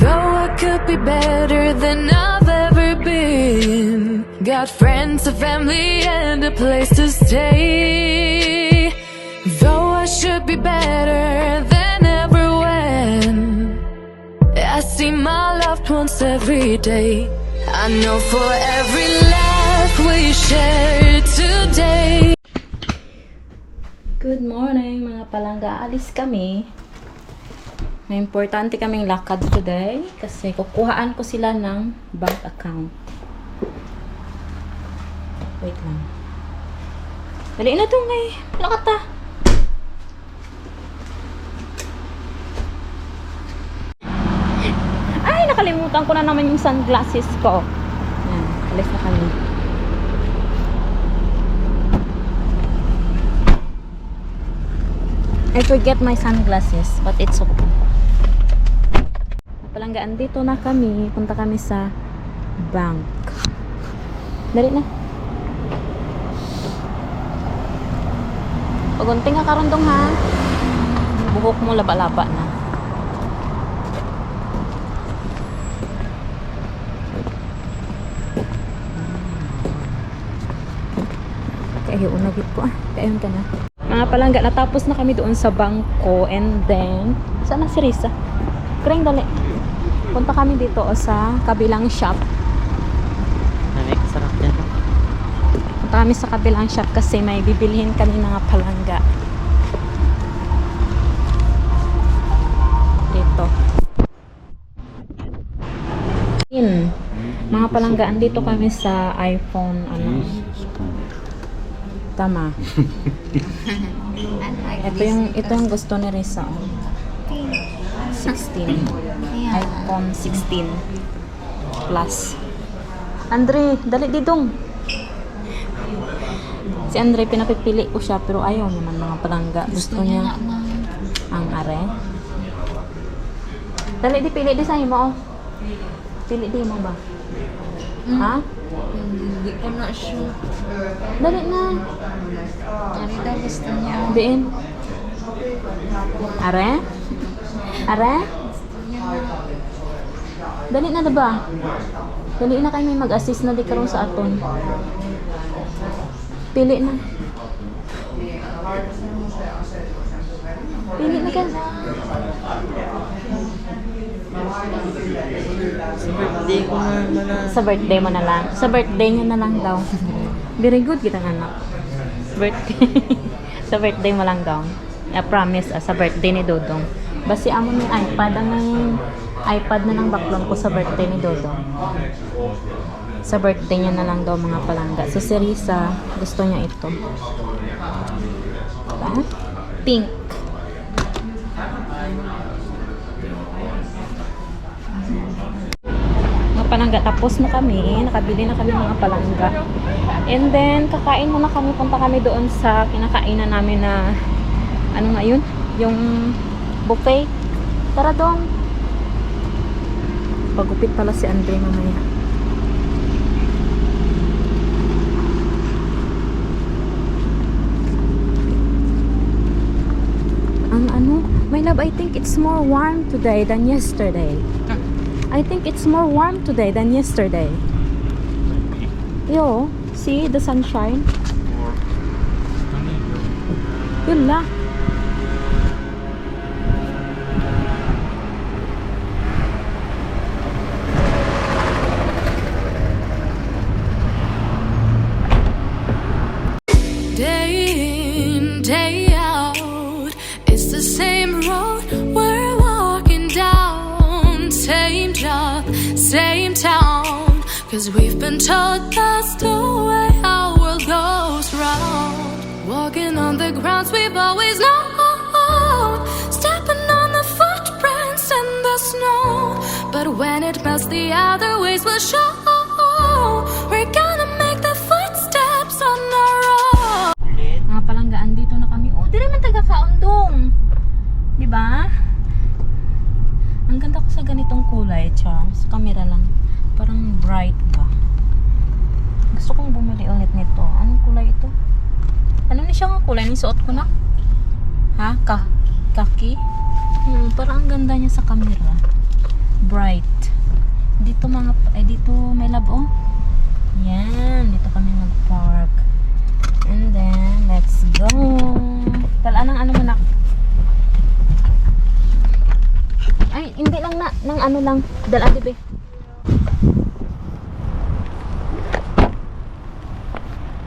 Though I could be better than I've ever been. Got friends, a family, and a place to stay. Though I should be better than ever when I see my loved ones every day. I know for every laugh we share today. Good morning mga palangga. Alis kami. May importante kaming lakad today kasi kukuhaan ko sila ng bank account. Wait lang. Dali na itong ngay. Lakad ta. Ay, nakalimutan ko na naman yung sunglasses ko. Yan, alis na kami. I forget my sunglasses, but it's okay. Palanggaan, dito na kami. Punta kami sa bank. Dali na. Pagunting ka karundong ha. Buhok mo laba-laba na. Kaya unagit ko Kayon ka na. Mga palangga, natapos na kami doon sa bangko and then saan na si Risa? Kring dali. Punta kami dito sa kabilang shop. Sarap yan. Punta kami sa kabilang shop kasi may bibilihin kami mga palangga. Dito. Mga palangga, andito kami sa iPhone tama. ito yung gusto ni Risa. 16. iPhone 16 Plus. Andre, dali didong. Si Andre, pinapipili ko siya pero ayaw naman mga palangga. Gusto niya ang are. Dali di pili di sa imo. Pili di mo ba? Ha? Hindi ko na sure. Dali na. Ano daw gusto niya? Diin. Are? Are? Dali na ba? Dali na kayo may mag-assist na di karon sa aton. Pili na. Pili na ka. Sa birthday mo na lang. Sa birthday niya na lang daw. Very good kita anak. Birthday. Sa birthday mo lang daw. I promise sa birthday ni Dodong. Basi amo may iPad ang iPad na lang baklon ko sa birthday ni Dodong. Sa birthday niya na lang daw mga palangga. So si Risa, gusto niya ito. Diba? Pink. Mga palangga, tapos na kami. Nakabili na kami mga palangga. And then, kakain muna kami. Punta kami doon sa kinakainan namin na ano nga yun? Yung buffet. Tara doon. Pagupit pala si Andre mamaya. Ang ano? My love, I think it's more warm today than yesterday. I think it's more warm today than yesterday. Yo, see the sunshine? Yun la. Day in, day out, it's the same road we're walking down. Same job, same town. 'Cause we've been told that's the way our world goes round. Walking on the grounds we've always known, stepping on the footprints in the snow. But when it melts, the other ways will show. We're gonna make the footsteps on our own. Mga palanggaan, dito na kami. Oh, di naman taga-kaundong. Diba? Ang ganda ko sa ganitong kulay, Chong. Sa camera lang. Parang bright ba? Gusto kong bumili ulit nito. Anong kulay ito? Ano na siya nga kulay? Nisuot ko na? Ha? Kaki? Parang ang ganda niya sa camera. Bright. right. Dito dito may lab oh. Yan, dito kami mag-park. And then, let's go. Talaan ng ano muna. Ay, hindi lang na, ng ano lang. Dala, dibe.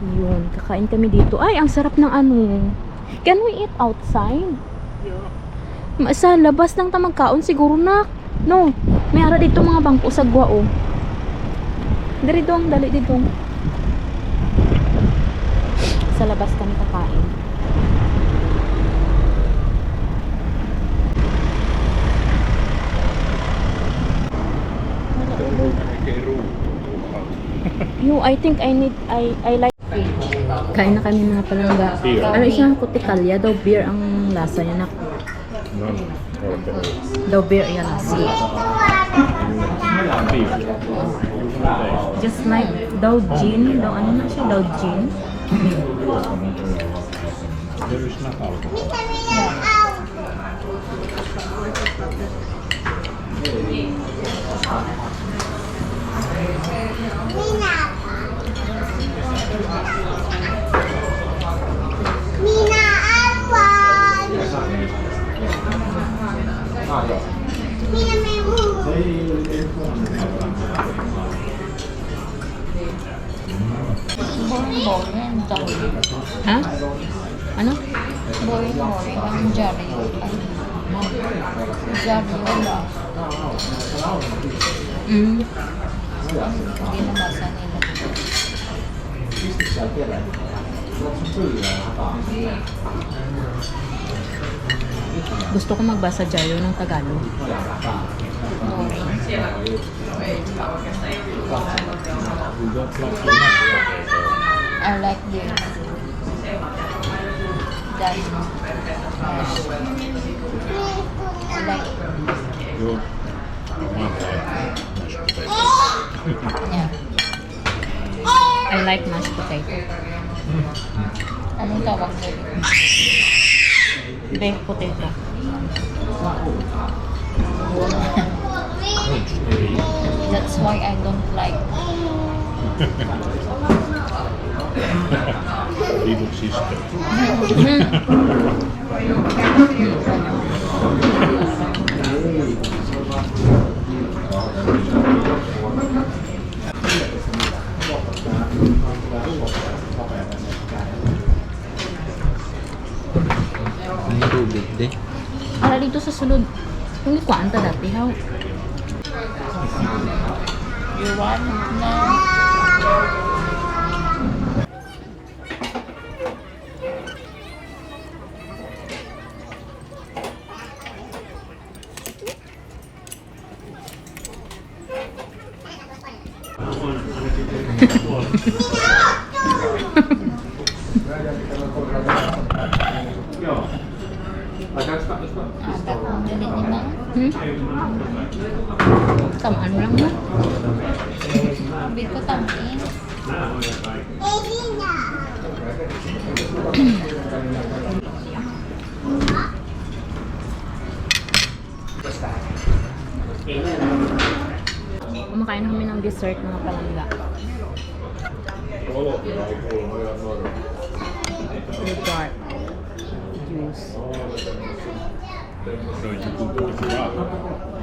Yun, kakain kami dito. Ay, ang sarap ng ano. Can we eat outside? Yeah. Sa labas lang ta magkaon siguro na. No, may ara dito mga bangko sa gwa oh. Dali dong. Sa labas kami kakain. Yo, I think I like kain na kami mga palangga. Ano siyang kutikalya daw, beer ang lasa niya na. Daw beer yan lasa. Just like daw gin, daw ano na siya, daw gin. There is not alcohol. Ha? Ano? Boring ang jari. Jari wala. Hindi na basa nila. Gusto ko magbasa Jayo ng Tagalog. Boring. I like this. That. I like. Your mom likes mashed potato. Yeah. I like mashed potato. Anong tawag doon? Baked potato. That's why I don't like. Little sister. Ang tubig di. Para dito sa sulod. Hindi ko anta dati how. You want na? Ada kong dili ni Mang. Samaan lang mo. Bit ko tamin. Kumakain kami ng dessert mga palangga. Dark juice. So you cook it up.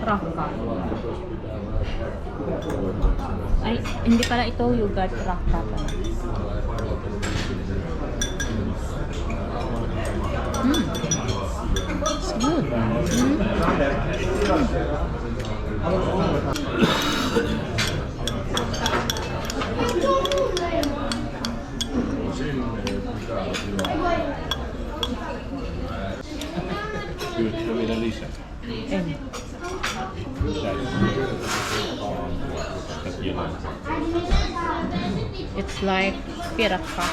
Raka. Ay, hindi pala ito yogurt raka pala. It's good. Good, Lisa. And it's like piraka.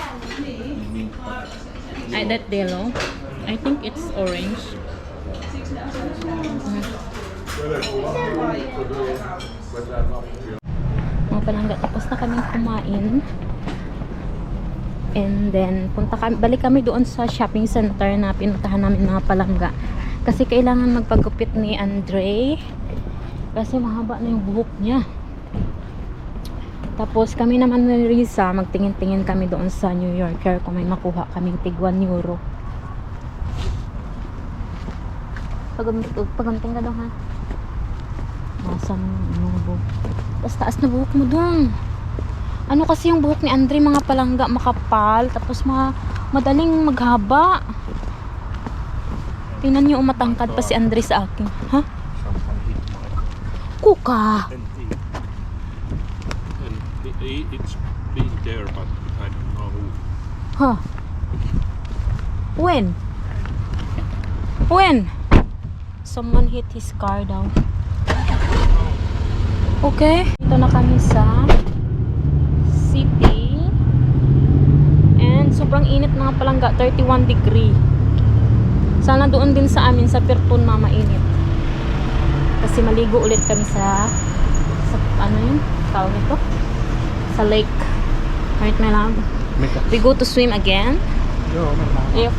Ay, that yellow. I think it's orange. Mga palangga, tapos na kami kumain. And then, balik kami doon sa shopping center na pinuntahan namin mga palangga. Kasi kailangan magpagupit ni Andre. Kasi mahaba na yung buhok niya. Tapos kami naman ni Risa, magtingin-tingin kami doon sa New Yorker kung may makuha kaming tig 1 euro. Pagunting ka doon ha. Nasa yung buhok. Tapos taas na buhok mo doon. Ano kasi yung buhok ni Andre, mga palangga, makapal. Tapos madaling maghaba. Tingnan niyo, umatangkad pa si Andre sa akin. Ha? Someone hit my Kuka! empty. And it's been there, but I don't know who. Huh? When? When? Someone hit his car daw. Okay. Dito na kami sa city. And sobrang init mga palangga. 31 degree. Sana doon din sa amin sa Pirton na mainit. Kasi maligo ulit kami sa ano yun? Tawag nito? Sa lake. Right, my love? We go to swim again. If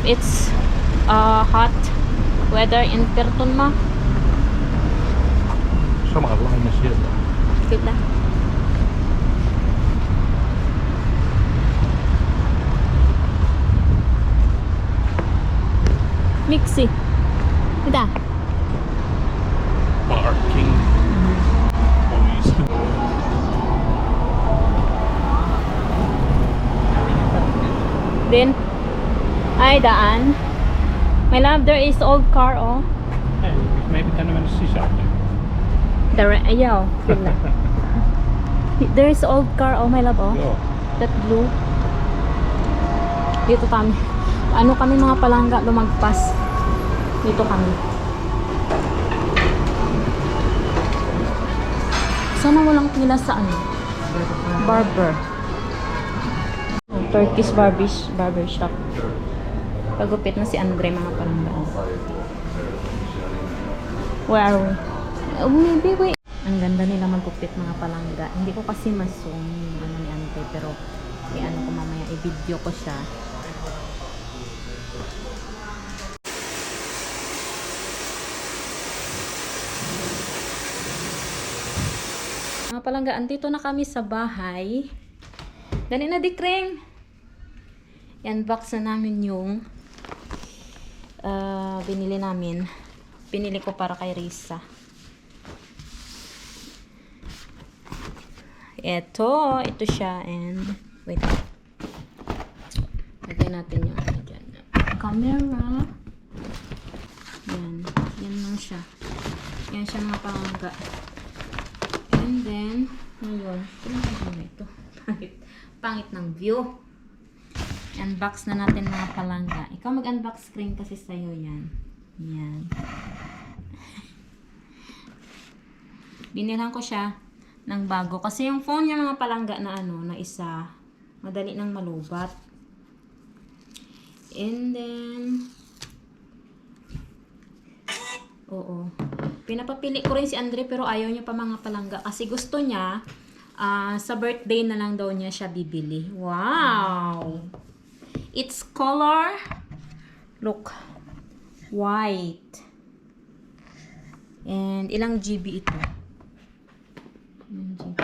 it's hot weather in Pirton ma. Samanlainen siellä. Kyllä. Miksi? Mitä? Parking. Police. Then, ay daan. My love, there is old car, oh. Hei, me ei pitänyt mennä sisälle. Ayaw, kyllä. There is old car, oh my love, oh. Joo. That blue. Dito kami. Ano kami mga palangga, lumagpas. Dito kami. Sana walang pila sa ano? Barber. Turkish barber shop. Pagupit na si Andre mga palangga. Where are we? Oh, maybe wait. Ang ganda nila magupit mga palangga. Hindi ko kasi ma-zoom ano ni Andre, pero i-ano ko mamaya, i-video ko siya. Mga palangga, andito na kami sa bahay. Dali na, Dikring! I-unbox na namin yung binili namin. Pinili ko para kay Risa. Ito siya, and wait. Lagay natin yung ano dyan. Camera. Yan lang siya. Yan siya mga palangga. And then, ngayon, ito. Pangit ng view. Unbox na natin mga palangga. Ikaw mag-unbox screen kasi sa'yo yan. Yan. Binilhan ko siya ng bago. Kasi yung phone niya mga palangga na ano, na isa, madali nang malubat. And then, oo. Pinapapili ko rin si Andre pero ayaw niya pa mga palangga. Kasi gusto niya, sa birthday na lang daw niya siya bibili. Wow! It's color, look, white. And ilang GB ito? Ilang GB?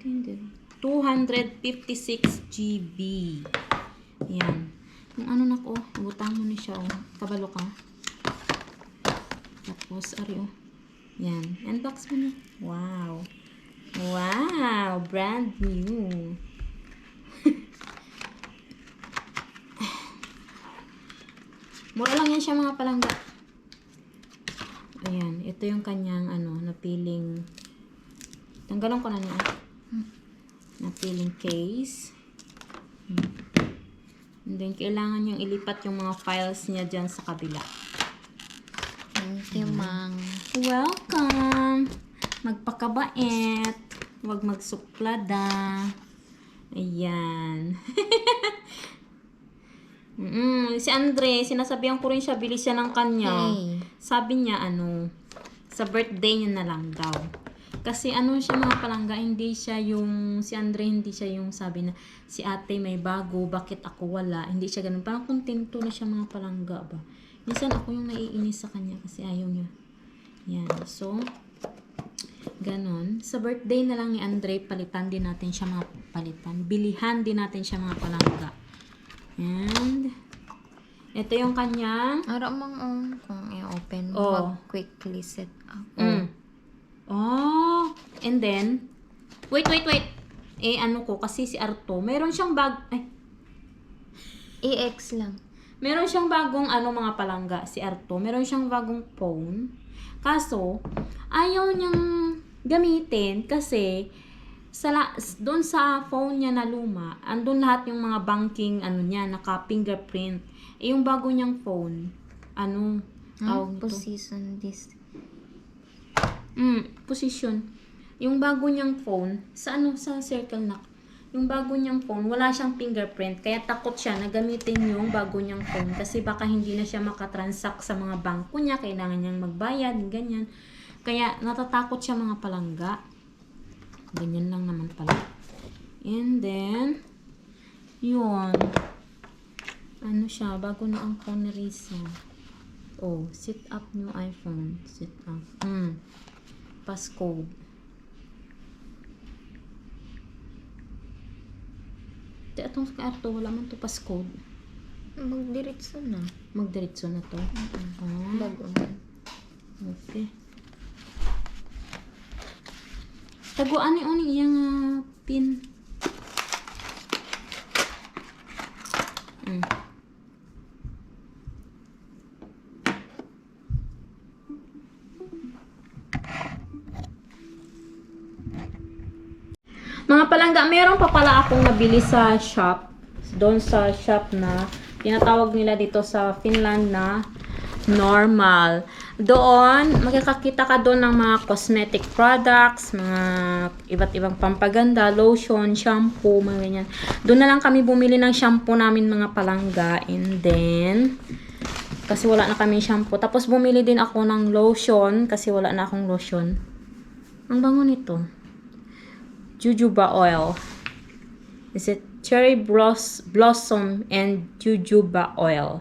Hindi. 256 GB. Yan. Yung ano na ko, butang mo na siya, oh. Kabalo ka. Tapos, ari, oh. Yan. Unbox mo na. Wow. Wow! Brand new. Mura lang yan siya mga palangga. Ayan. Ito yung kanyang, ano, napiling. Tanggalon ko na niya. Napiling case. And then, kailangan yung ilipat yung mga files niya dyan sa kabila. Thank you, Mang. Welcome! Magpakabait. Huwag magsuplada. Ayan. Si Andre, sinasabihan ko rin siya, bili siya ng kanya. Hey. Sabi niya, ano, sa birthday niya na lang daw. Kasi ano siya mga palangga, hindi siya yung, si Andre hindi siya yung sabi na, si ate may bago, bakit ako wala? Hindi siya ganun. Parang kontento na siya mga palangga ba. Minsan ako yung naiinis sa kanya kasi ayaw niya. Yan. So, ganon. Sa birthday na lang ni Andre, palitan din natin siya mga palitan. Bilihan din natin siya mga palangga. And, ito yung kanyang, Ara mang kung i-open, Oh. mag-quickly set up. Oh, and then, wait. Eh, ano ko, kasi si Arto, meron siyang EX lang. meron siyang bagong, mga palangga, si Arto. Meron siyang bagong phone. Kaso, ayaw niyang gamitin kasi, doon sa phone niya na luma, andun lahat yung mga banking, niya, naka-fingerprint. Eh, yung bago niyang phone, tawag nito? Position this. Position. Yung bago niyang phone, sa circle na. Yung bago niyang phone, wala siyang fingerprint. Kaya takot siya na gamitin yung bago niyang phone. Kasi baka hindi na siya makatransact sa mga bangko niya. Kailangan niyang magbayad, ganyan. Kaya natatakot siya mga palangga. Ganyan lang naman pala. And then, yun. Siya, bago na ang phone ni Risa. Oh, set up new iPhone. Set up. Passcode. Di atong sa Arto, wala man to passcode. Magdiretso na. Magdiretso na to. Bago na. Okay. Taguan ni iyang pin. Mga palangga, meron pa pala akong nabili sa shop. Doon sa shop na tinatawag nila dito sa Finland na Normal. Doon, makikakita ka doon ng mga cosmetic products, mga iba't ibang pampaganda, lotion, shampoo, mga ganyan. Doon na lang kami bumili ng shampoo namin mga palangga. And then, kasi wala na kami shampoo. Tapos bumili din ako ng lotion kasi wala na akong lotion. Ang bango nito. Jojoba oil. Is it cherry blossom and jojoba oil?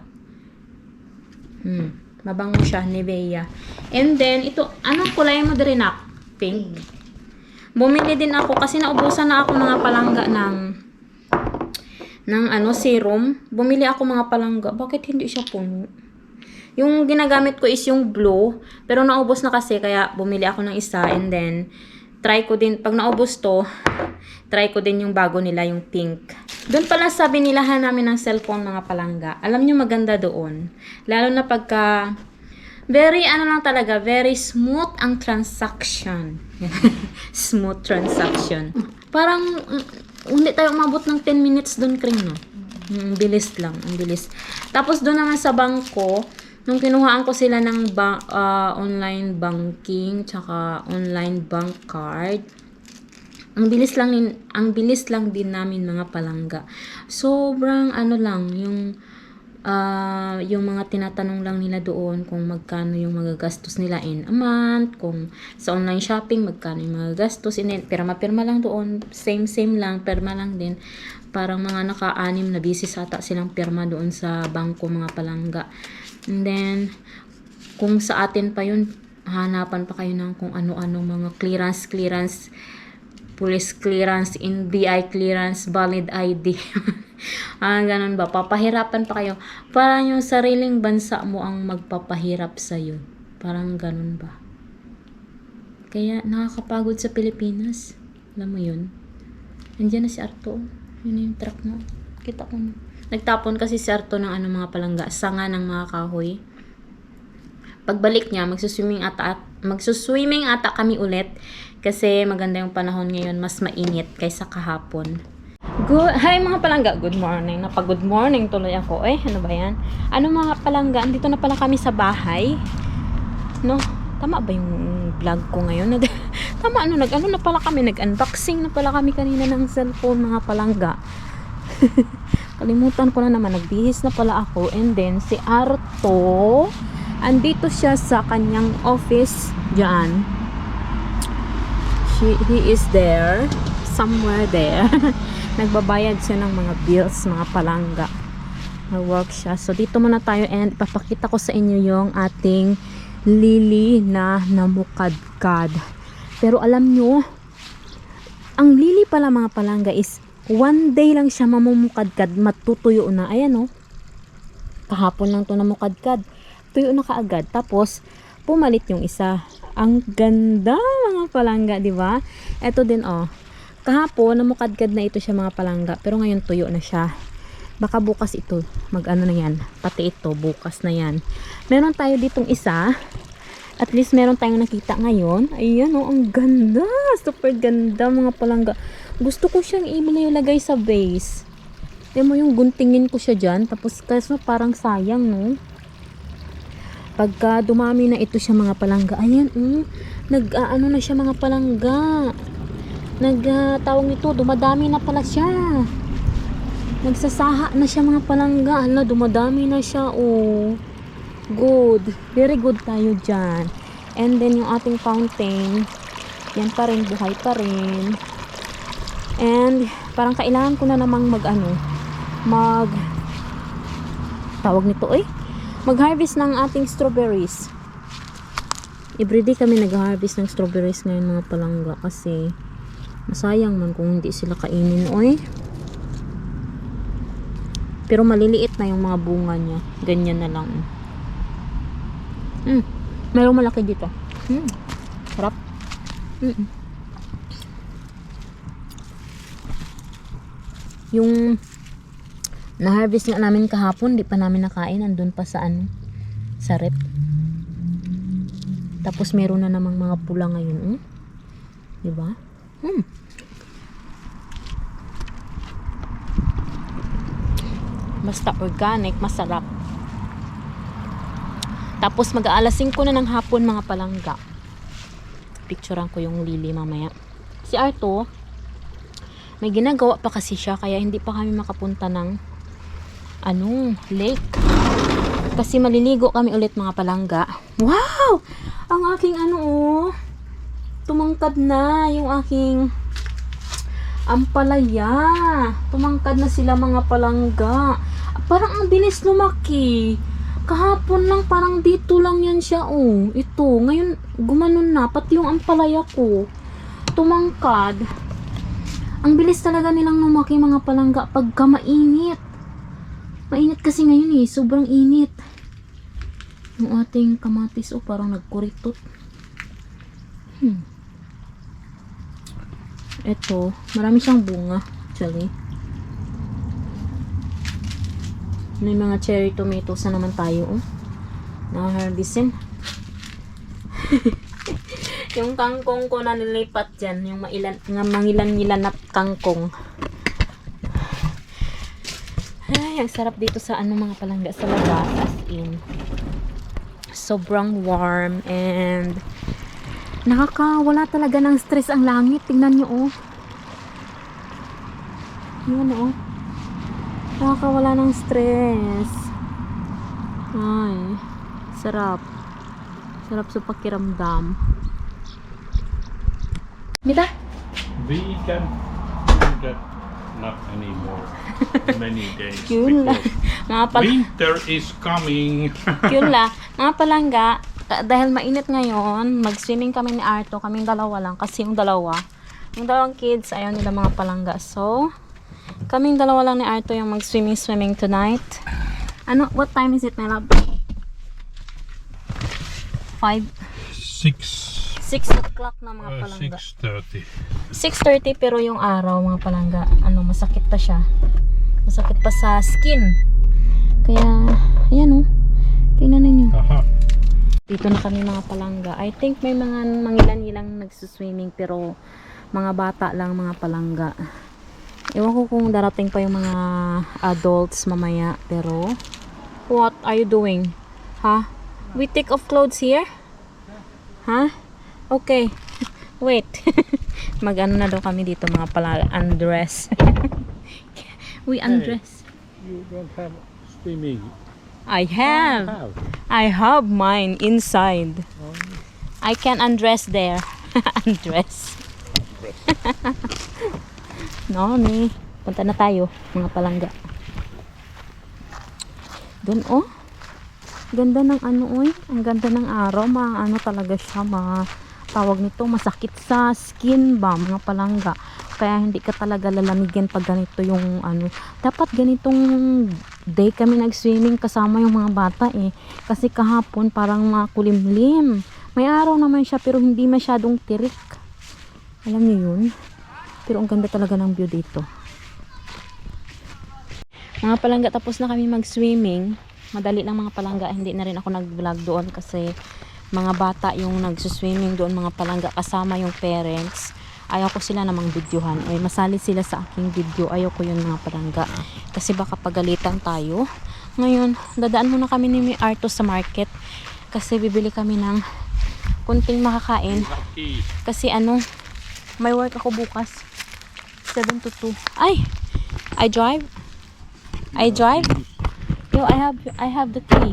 Mabango siya, Nivea. And then, ito, anong kulay mo din na? Pink. Bumili din ako kasi naubusan na ako mga palangga ng serum. Bumili ako mga palangga. Bakit hindi siya puno? Yung ginagamit ko is yung blue, pero naubos na kasi kaya bumili ako ng isa and then try ko din, pag naubos to, try ko din yung bago nila, yung pink. Doon pala sa binilahan namin ng cellphone mga palangga. Alam nyo maganda doon. Lalo na pagka, very smooth ang transaction. Smooth transaction. Parang, hindi tayo umabot ng 10 minutes doon, Kring, no? Bilis lang, ang bilis. Tapos doon naman sa bangko, nung kinuhaan ko sila ng online banking, tsaka online bank card, ang bilis lang din namin mga palangga. Sobrang yung mga tinatanong lang nila doon kung magkano yung magagastos nila in a month, kung sa online shopping magkano yung magagastos, pirma lang doon, same lang, pirma lang din. Parang mga naka-6 na bisis ata silang pirma doon sa bangko mga palangga. And then, kung sa atin pa yun, hanapan pa kayo ng kung ano-ano, mga clearance, police clearance, NBI clearance, valid ID. Ganun ba? Papahirapan pa kayo. Parang yung sariling bansa mo ang magpapahirap sa'yo. Parang ganun ba? Kaya nakakapagod sa Pilipinas. Alam mo yun? Nandiyan na si Arto. Yun yung truck mo. Kita ko na. Nagtapon kasi si Arto ng mga palangga. Sanga ng mga kahoy. Pagbalik niya, magsuswimming ata kami ulit. Kasi maganda yung panahon ngayon. Mas mainit kaysa kahapon. Hi mga palangga. Good morning. Napag-good morning tuloy ako. Ano ba yan? Mga palangga? Andito na pala kami sa bahay. No? Tama ba yung vlog ko ngayon? Tama, na pala kami. Nag-unboxing na pala kami kanina ng cellphone mga palangga. Kalimutan ko na naman. Nagbihis na pala ako. And then, si Arto, andito siya sa kanyang office dyan. He is there. Somewhere there. Nagbabayad siya ng mga bills, mga palangga. Nag-work siya. So, dito muna tayo and ipapakita ko sa inyo yung ating lily na namukadkad. Pero alam nyo, ang lily pala mga palangga is one day lang siya mamumukadkad, matutuyo na. Ayan, oh. Kahapon lang to namukadkad. Tuyo na kaagad. Tapos, pumalit yung isa. Ang ganda mga palangga, di ba? Ito din, oh. Kahapon, namukadkad na ito siya mga palangga. Pero ngayon, tuyo na siya. Baka bukas ito, mag-ano na yan. Pati ito, bukas na yan. Meron tayo ditong isa. At least meron tayong nakita ngayon. Ayan, oh, ang ganda. Super ganda mga palangga. Gusto ko siyang ilagay sa vase. Tignan mo yung guntingin ko siya dyan. Tapos kaso parang sayang, no? Pagka dumami na ito siya mga palangga. Ayan, nag-ano na siya mga palangga. Tawag nito, dumadami na pala siya. Nagsasaha na siya mga palangga. Hala, dumadami na siya, oh. Good. Very good tayo dyan. And then yung ating fountain, yan pa rin, buhay pa rin. And parang kailangan ko na namang tawag nito, mag-harvest ng ating strawberries. Everyday kami nag-harvest ng strawberries ngayon mga palangga kasi masayang man kung hindi sila kainin, Pero maliliit na yung mga bunga niya. Ganyan na lang. Mayroong malaki dito. Sarap. Yung na-harvest nga namin kahapon, di pa namin nakain. Andun pa sa sa rep. Tapos meron na namang mga pula ngayon. Diba? Basta organic, masarap. Tapos mag-aalas 5 na ng hapon mga palangga. Picturean ko yung lily mamaya. Si Arto, may ginagawa pa kasi siya kaya hindi pa kami makapunta ng lake. Kasi maliligo kami ulit mga palangga. Wow! Ang aking tumangkad na yung aking ampalaya. Tumangkad na sila mga palangga. Parang ang bilis lumaki. Kahapon lang parang dito lang yan siya, Ito, ngayon gumanon na pati yung ampalaya ko. Tumangkad. Ang bilis talaga nilang lumaki mga palangga pagka mainit. Mainit kasi ngayon sobrang init. Yung ating kamatis parang nagkuritot. Ito, marami siyang bunga actually. May mga cherry tomatoes na naman tayo, na-harvestin. Yung kangkong ko na nilipat dyan, yung mangilan-ngilan na kangkong. Ay, ang sarap dito sa mga palangga sa labas, as in. Sobrang warm and nakakawala talaga ng stress ang langit. Tingnan nyo, Yun, nakakawala ng stress. Ay, sarap. Sarap sa pakiramdam. Mita? We can get not anymore. Many days. Kula. Winter is coming. Kula. Mga palangga, dahil mainit ngayon, mag-swimming kami ni Arto. Kaming dalawa lang. Kasi yung dalawang kids, ayaw nila mga palangga. So, kaming dalawa lang ni Arto yung mag-swimming tonight. What time is it, my love? 6 o'clock na mga palangga. 6:30. 6:30 pero yung araw mga palangga, masakit pa siya. Masakit pa sa skin. Kaya, ayan tingnan ninyo. Dito na kami mga palangga. I think may mga mangilan-ilang nagsuswimming pero mga bata lang mga palangga. Ewan ko kung darating pa yung mga adults mamaya. Pero, what are you doing? We take off clothes here? Okay. Wait. Mag-ano na daw kami dito mga palangga. Undress. We undress. You don't have swimming. I have mine inside. I can undress there. Undress. Noni. Punta na tayo, mga palangga. Doon, oh. Ganda ng ano, oy. Ang ganda ng araw. Ano talaga siya, tawag nito, masakit sa skin ba, mga palangga. Kaya hindi ka talaga lalamigin pag ganito yung ano. Dapat ganitong day kami nag-swimming kasama yung mga bata eh. Kasi kahapon parang makulimlim. May araw naman siya pero hindi masyadong tirik. Alam niyo yun? Pero ang ganda talaga ng view dito. Mga palangga, tapos na kami mag-swimming. Madali lang mga palangga. Hindi na rin ako nag-vlog doon kasi mga bata yung nag-swimming doon, mga palangga, kasama yung parents. Ayaw ko sila namang videohan. Ay, masali sila sa aking video. Ayaw ko yun mga palangga. Kasi baka pagalitan tayo. Ngayon, dadaan muna kami ni Arto sa market. Kasi bibili kami ng kunting makakain. Lucky. Kasi ano, may work ako bukas. 7 to 2. Ay! I drive? Yo, I have the key.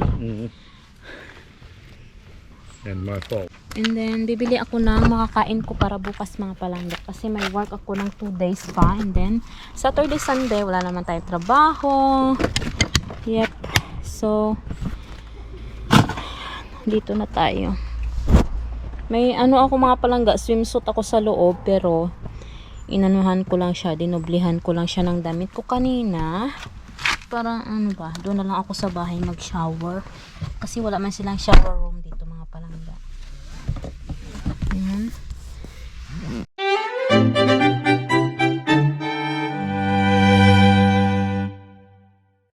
And my fault. And then, bibili ako ng makakain ko para bukas mga palangga. Kasi may work ako ng 2 days pa. And then, Saturday, Sunday, wala naman tayong trabaho. Yep. So, dito na tayo. May ano ako mga palangga, swimsuit ako sa loob. Pero, inanuhan ko lang siya, dinoblihan ko lang siya ng damit ko kanina. Parang ano ba, doon na lang ako sa bahay mag-shower. Kasi wala man silang shower room